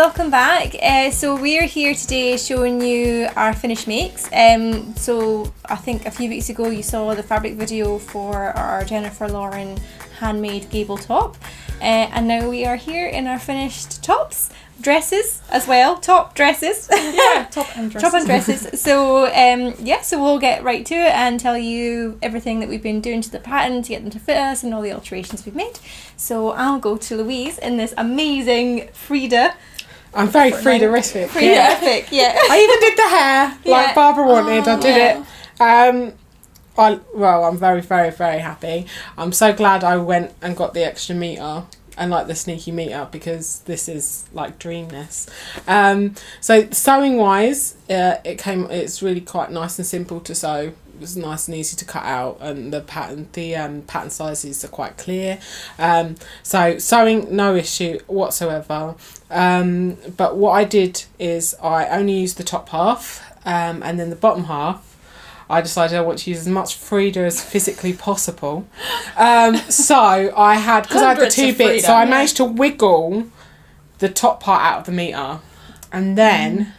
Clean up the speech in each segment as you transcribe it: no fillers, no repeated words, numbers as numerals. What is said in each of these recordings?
welcome back. So we're here today showing you our finished makes. So I think a few weeks ago you saw the fabric video for our Jennifer Lauren handmade Gable top, and now we are here in our finished tops, dresses as well, top dresses. Yeah, top and dresses. So so we'll get right to it and tell you everything that we've been doing to the pattern to get them to fit us and all the alterations we've made. So I'll go to Louise in this amazing Frida. I'm very Frida-rific. Frida-rific, yeah. I even did the hair like Barbara wanted. I did it. I'm very, very, very happy. I'm so glad I went and got the extra metre and like the sneaky metre, because this is like dreamness. So sewing wise, it's really quite nice and simple to sew. It was nice and easy to cut out, and the pattern sizes are quite clear. So sewing, no issue whatsoever. But what I did is I only used the top half, and then the bottom half I decided I want to use as much Frida as physically possible. So I had, because I had the two bits, so I managed to wiggle the top part out of the metre, and then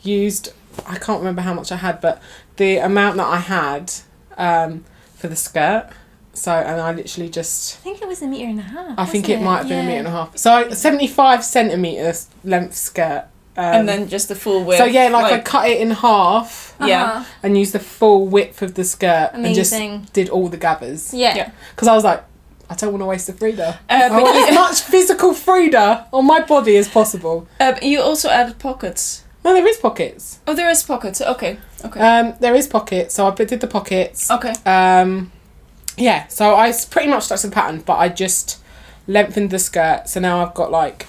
used, I can't remember how much I had, but the amount that I had for the skirt. So, and I literally just... I think it was a metre and a half. I think it might have been a metre and a half. So 75 centimetres length skirt. And then just the full width. So yeah, like I cut it in half. Yeah. And used the full width of the skirt. Amazing. And just did all the gathers. Yeah. Because I was like, I don't want to waste the Frida. I want as much physical Frida on my body as possible. You also added pockets. No, there is pockets. Oh, there is pockets. Okay. There is pockets, so I did the pockets. Okay. Yeah, so I pretty much stuck to the pattern, but I just lengthened the skirt, so now I've got like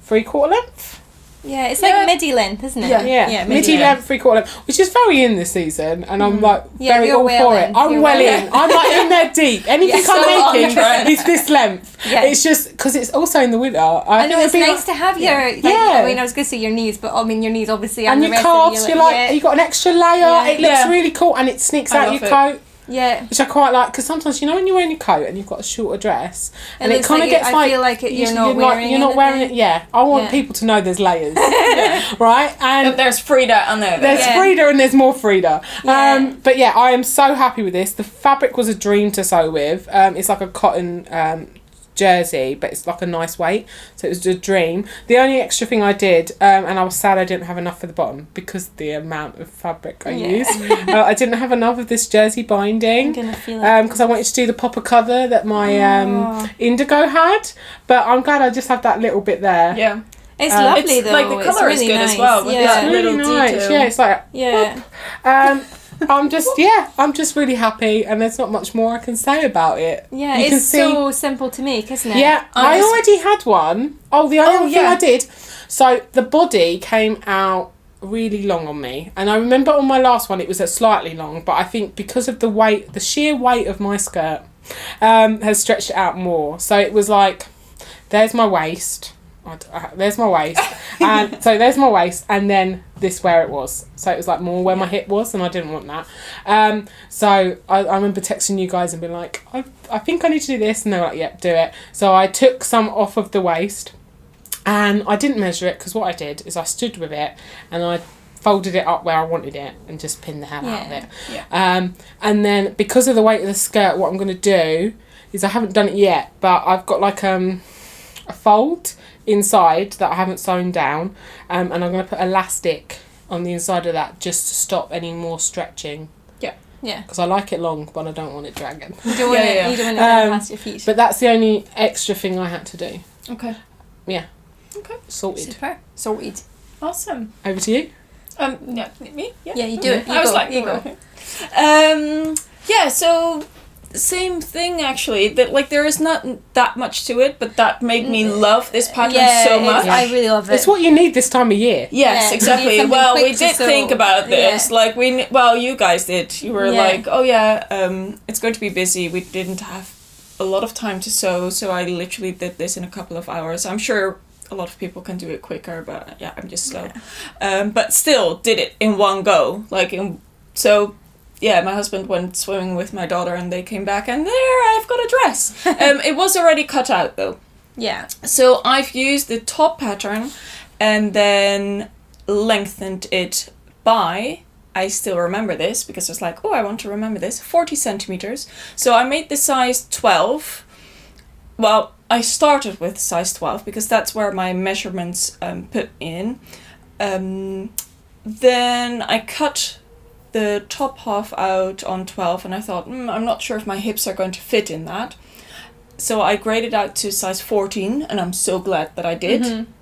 3/4 length. Yeah, it's like midi length, isn't it? Yeah, midi length, 3/4 length, which is very in this season, and I'm like very all for it. I'm well in. I'm like in there deep. Anything I'm making is this length. Yeah. It's just because it's also in the winter. I know it's nice to have your. Like, I mean, I was going to say your knees, but I mean your knees obviously and your calves. You're like you got an extra layer. It looks really cool, and it sneaks out your coat. Yeah, which I quite like, because sometimes when you're wearing your coat and you've got a shorter dress, and it kind of gets I feel like you're not wearing it. Yeah, I want people to know there's layers, right? And there's Frida on there. There's Frida and there's more Frida. Yeah. But yeah, I am so happy with this. The fabric was a dream to sew with. It's like a cotton jersey, but it's like a nice weight, so it was a dream. The only extra thing I did, and I was sad I didn't have enough for the bottom because the amount of fabric I used. I didn't have enough of this jersey binding. I'm gonna feel it. Because I wanted to do the popper cover that my Indigo had, but I'm glad I just have that little bit there. Yeah. It's lovely though. Like the colour is good as well. With it's really nice. Detail. Yeah, it's like I'm just really happy, and there's not much more I can say about it. Yeah, it's so simple to make, isn't it? Yeah, I already had one. Oh, the only thing I did. So the body came out really long on me, and I remember on my last one it was slightly long, but I think because of the sheer weight of my skirt has stretched it out more. So it was like, there's my waist. There's my waist, and so there's my waist, and then this where it was. So it was like more where my hip was, and I didn't want that. So I remember texting you guys and being like, I think I need to do this, and they were like, yep, do it. So I took some off of the waist, and I didn't measure it, because what I did is I stood with it and I folded it up where I wanted it and just pinned the hell out of it. Yeah. And then because of the weight of the skirt, what I'm going to do is, I haven't done it yet, but I've got like a fold inside that I haven't sewn down, and I'm going to put elastic on the inside of that just to stop any more stretching. Yeah. Because I like it long, but I don't want it dragging. You don't want it past your feet. But that's the only extra thing I had to do. Okay. Yeah. Okay. Sorted. Super. Sorted. Awesome. Over to you. Yeah, me? Yeah, you do it. I was like, you go. Yeah, so same thing actually. That like there is not that much to it, but that made me love this pattern so much. I really love it. It's what you need this time of year. Yes, exactly. Well, we did think about this. Like you guys did. You were like, oh yeah, it's going to be busy. We didn't have a lot of time to sew, so I literally did this in a couple of hours. I'm sure a lot of people can do it quicker, but yeah, I'm just slow. But still did it in one go. Yeah, my husband went swimming with my daughter and they came back and there, I've got a dress. It was already cut out though. Yeah. So I've used the top pattern and then lengthened it by, I still remember this because I was like, oh, I want to remember this, 40 centimeters. So I made the size 12. Well, I started with size 12 because that's where my measurements put in. Then I cut the top half out on 12 and I thought, I'm not sure if my hips are going to fit in that. So I graded out to size 14 and I'm so glad that I did. Mm-hmm.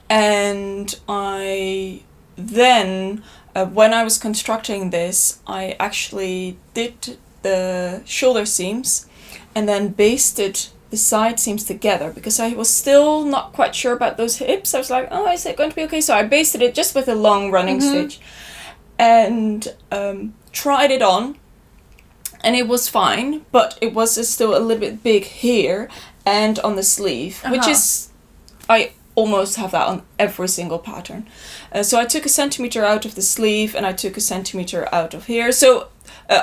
And I then, when I was constructing this, I actually did the shoulder seams and then basted the side seams together because I was still not quite sure about those hips. I was like, oh, is it going to be okay? So I basted it just with a long running stitch and tried it on, and it was fine, but it was still a little bit big here and on the sleeve, which is, I almost have that on every single pattern. So I took 1 centimeter out of the sleeve and I took 1 centimeter out of here. So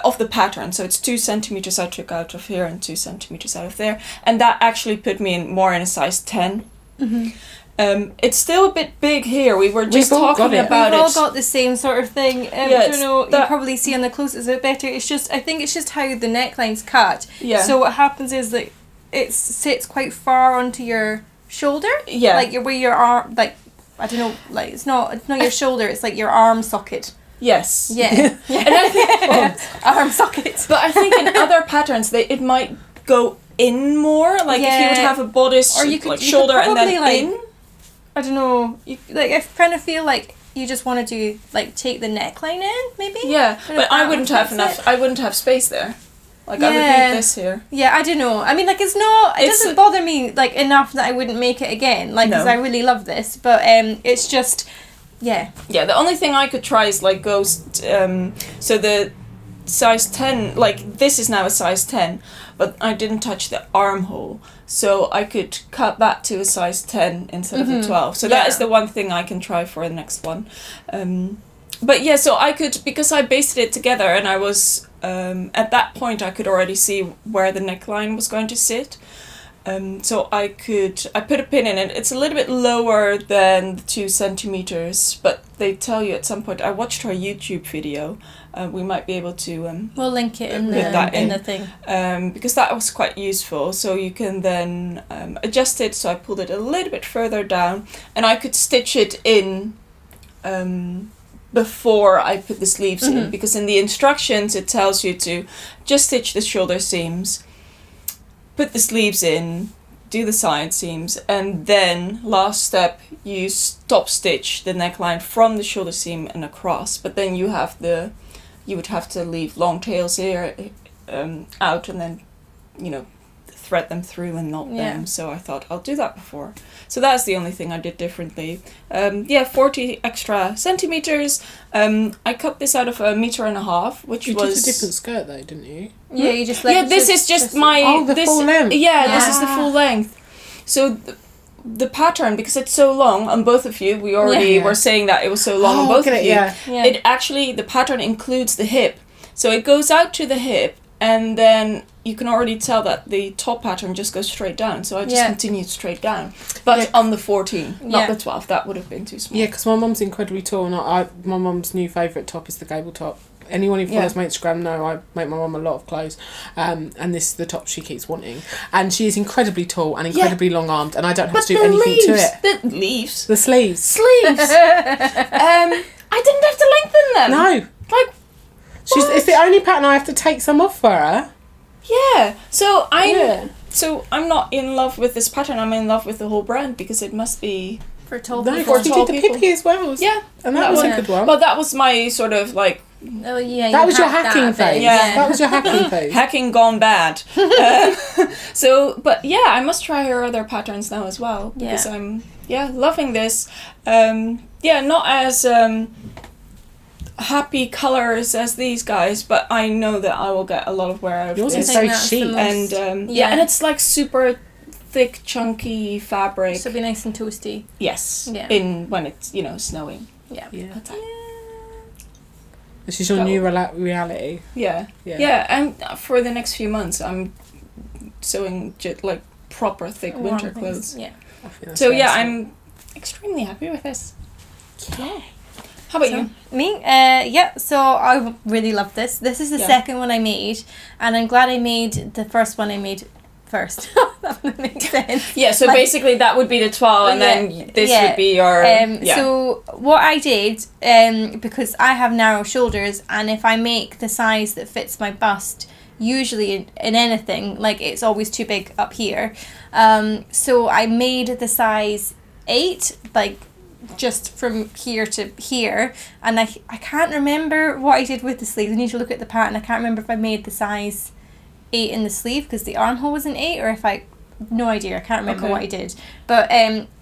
of the pattern, so it's 2 centimeters I took out of here and 2 centimeters out of there, and that actually put me in a size 10. Mm-hmm. It's still a bit big here. We were just talking about it. We've all got the same sort of thing. I don't know, you probably see on the clothes it's a bit better. It's just, I think it's just how the neckline's cut. Yeah. So what happens is that it sits quite far onto your shoulder. Yeah. Like where your arm, like, I don't know, like it's not your shoulder, it's like your arm socket. Yes. Yeah. And I think arm socket. But I think in other patterns it might go in more. Like if you would have a bodice, or you could, like shoulder and then like, in. I don't know. I kind of feel like you just want to do like take the neckline in, maybe. Yeah, but I wouldn't have enough. I wouldn't have space there. Like I would need this here. Yeah, I don't know. I mean, like it doesn't bother me like enough that I wouldn't make it again. Like because I really love this, but it's just. Yeah. Yeah, the only thing I could try is like so the size 10, like this is now a size 10, but I didn't touch the armhole. So I could cut that to a size 10 instead of a 12. So that is the one thing I can try for the next one. But yeah, so I could, because I basted it together and I was, at that point I could already see where the neckline was going to sit. So I put a pin in it. It's a little bit lower than the 2 centimeters, but they tell you at some point. I watched her YouTube video. We might be able to. We'll link it in the thing. Because that was quite useful. So you can then adjust it. So I pulled it a little bit further down, and I could stitch it in. Before I put the sleeves in, because in the instructions it tells you to just stitch the shoulder seams. Put the sleeves in, do the side seams, and then last step you stop stitch the neckline from the shoulder seam and across. But then you would have to leave long tails here out, and then thread them through and knot them. So I thought I'll do that before. So that's the only thing I did differently. 40 extra centimeters. I cut this out of 1.5 meters, which you was... did a different skirt though, didn't you? Yeah, you just... this is just my... Oh, the full length. Yeah, this is the full length. So the pattern, because it's so long on both of you, we already were saying that it was so long on both of you. Yeah. It actually, the pattern includes the hip. So it goes out to the hip, and then you can already tell that the top pattern just goes straight down. So I just continued straight down. But on the 14, not the 12. That would have been too small. Yeah, because my mum's incredibly tall, and my mum's new favourite top is the Gable top. Anyone who follows my Instagram know I make my mum a lot of clothes, and this is the top she keeps wanting. And she is incredibly tall and incredibly long-armed, and I don't have to do anything to it. The leaves. The sleeves. I didn't have to lengthen them. No. Like, it's the only pattern I have to take some off for her. Yeah. So I'm not in love with this pattern. I'm in love with the whole brand because it must be for tall people. No, you did the Pippi as well. Yeah, and that was a good one. Well, that was my sort of like. Oh yeah. That was your hacking phase. Yeah, that was your hacking phase. Hacking gone bad. But I must try her other patterns now as well because I'm loving this. Not as happy colours as these guys, but I know that I will get a lot of wear out of yours this. Yours is so chic. And and it's like super thick, chunky fabric. So it'll be nice and toasty. Yes. Yeah. When it's snowing. Yeah. This is your new reality. Yeah. And for the next few months, I'm sewing like proper thick winter clothes. Yeah. So I'm extremely happy with this. Yeah. How about you? Me? So I really love this. This is the second one I made, and I'm glad I made the first one I made first. That makes sense. Yeah, so basically that would be the 12, and then this would be your... So what I did, because I have narrow shoulders, and if I make the size that fits my bust, usually in anything, like it's always too big up here. So I made the size 8, like just from here to here, and I can't remember what I did with the sleeves. I need to look at the pattern. I can't remember if I made the size 8 in the sleeve because the armhole was an 8, or if no idea, I can't remember what I did. But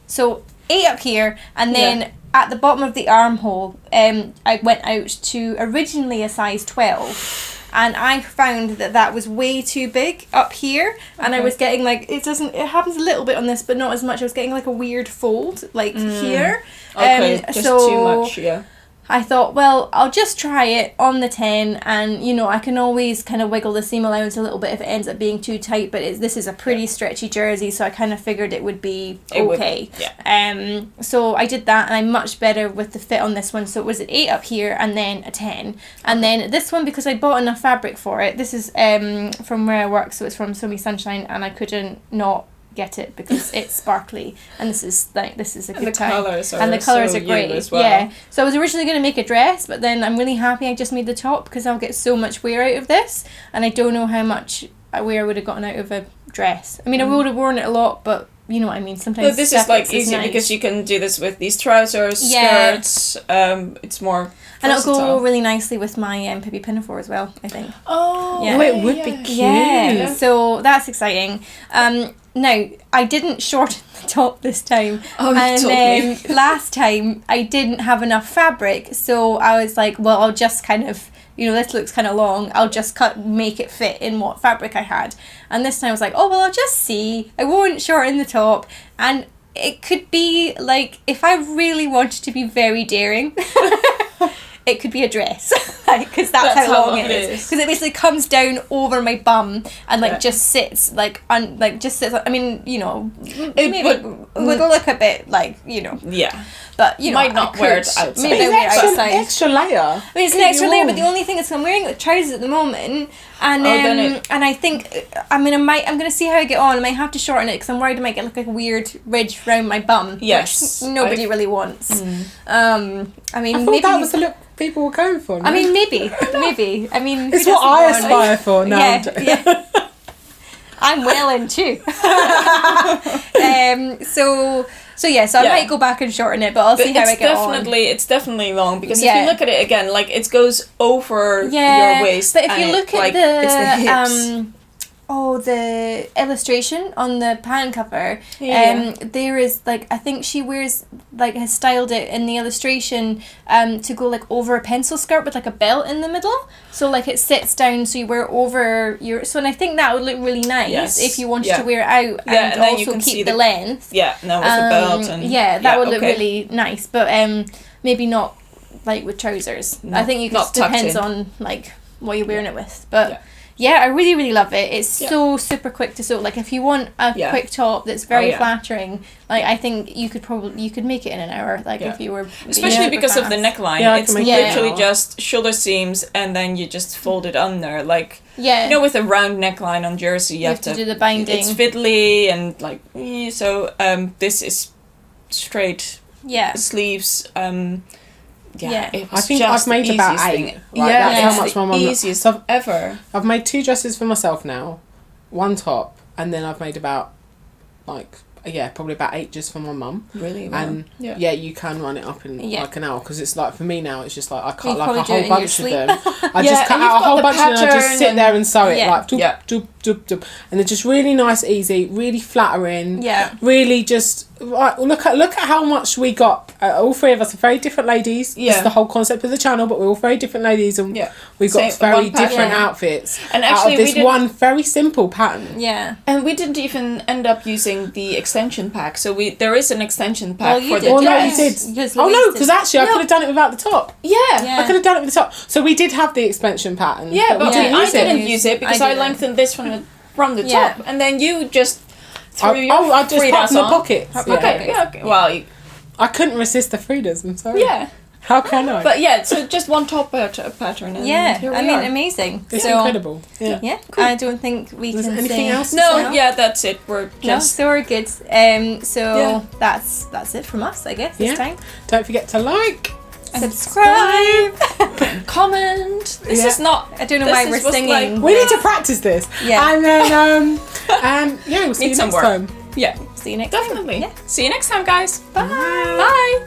so 8 up here, and then at the bottom of the armhole, I went out to originally a size 12. And I found that was way too big up here, and I was getting like, it happens a little bit on this, but not as much. I was getting like a weird fold, like here. Okay, just too much, yeah. I thought, well, I'll just try it on the 10, and I can always kind of wiggle the seam allowance a little bit if it ends up being too tight, but this is a pretty stretchy jersey, so I kind of figured it would be okay. So I did that, and I'm much better with the fit on this one. So it was an 8 up here, and then a 10. And then this one, because I bought enough fabric for it, this is from where I work, so it's from Sumi Sunshine, and I couldn't not get it because it's sparkly, and this is a good time. And the colours are great as well. Yeah, so I was originally going to make a dress, but then I'm really happy I just made the top because I'll get so much wear out of this, and I don't know how much wear I would have gotten out of a dress. I mean, I would have worn it a lot, but you know what I mean. Sometimes this is like easy because you can do this with these trousers, skirts. It's more versatile. And it'll go really nicely with my Pippi Pinafore as well, I think. It would be cute. Yeah, so that's exciting. Now, I didn't shorten the top this time. And last time I didn't have enough fabric, so I was like, well, I'll just kind of, this looks kind of long, I'll just make it fit in what fabric I had. And this time I was like, oh, well, I'll just see. I won't shorten the top. And it could be, like, if I really wanted to be very daring... It could be a dress, because that's how long it is. Because it basically comes down over my bum and just sits I mean, it would look a bit like Yeah. But might not wear it outside. Maybe it's an extra layer. I mean, it's an extra layer, but the only thing is I'm wearing trousers at the moment, and and I think I'm gonna see how I get on. I might have to shorten it because I'm worried I might get like a weird ridge around my bum. Yes, which nobody really wants. I mean, maybe that was the look people were going for. No? I mean, maybe. I mean, it's what I aspire for now. Yeah. I'm well in too. So I might go back and shorten it, but I'll see how I get on. It's definitely long because if you look at it again, like it goes over your waist. But if you look at it's the hips. The illustration on the pattern cover, there is I think she wears has styled it in the illustration to go over a pencil skirt with a belt in the middle, so it sits down so you wear over your, and I think that would look really nice if you wanted to wear it out and also you can keep the length with the belt and that would look really nice, but maybe not with trousers. I think you just depends on what you're wearing it with, but yeah, I really, really love it. It's so super quick to sew. If you want a quick top that's very flattering, I think you could make it in an hour. If you were especially because of the neckline, it's literally just shoulder seams and then you just fold it under. With a round neckline on jersey, you have to do the binding. It's fiddly and so. This is straight sleeves. I think I've made about 8. That's how much my mum. Easiest ever. I've made 2 dresses for myself now, 1 top, and then I've made about probably about 8 just for my mum. Really? Wow. And you can run it up in an hour because it's for me now. It's just I cut a whole bunch of them. I just cut out a whole bunch and I just sit there and sew it doop, doop, doop, and they're just really nice, easy, really flattering. Yeah. Really just look at how much we got. All 3 of us are very different ladies. Yeah. It's the whole concept of the channel, but we're all very different ladies, and we've got very different outfits. And actually, out of this one very simple pattern. Yeah. And we didn't even end up using the extension pack. So there is an extension pack for the dress. No, you did. Because actually, I could have done it without the top. Yeah. I could have done it with the top. So we did have the extension pattern. Yeah, but I didn't use it because I lengthened this from the top, and then you just threw your I just popped in the pocket. Okay. Well, I couldn't resist the Fridas, I'm sorry. Yeah. How can I? But yeah, so just one top pattern. And here we are. Amazing. It's incredible. Yeah. Yeah, Cool. I don't think we Is can there anything say... else? No, yeah, that's it. We're No, just... so we're good. That's it from us, I guess, this time. Don't forget to like, Subscribe. comment. This is not... I don't know why we're singing. we need to practice this. Yeah. And then, we'll see you Need some next work. time. Yeah, See you next time. definitely. Yeah. See you next time, guys. Bye. Bye.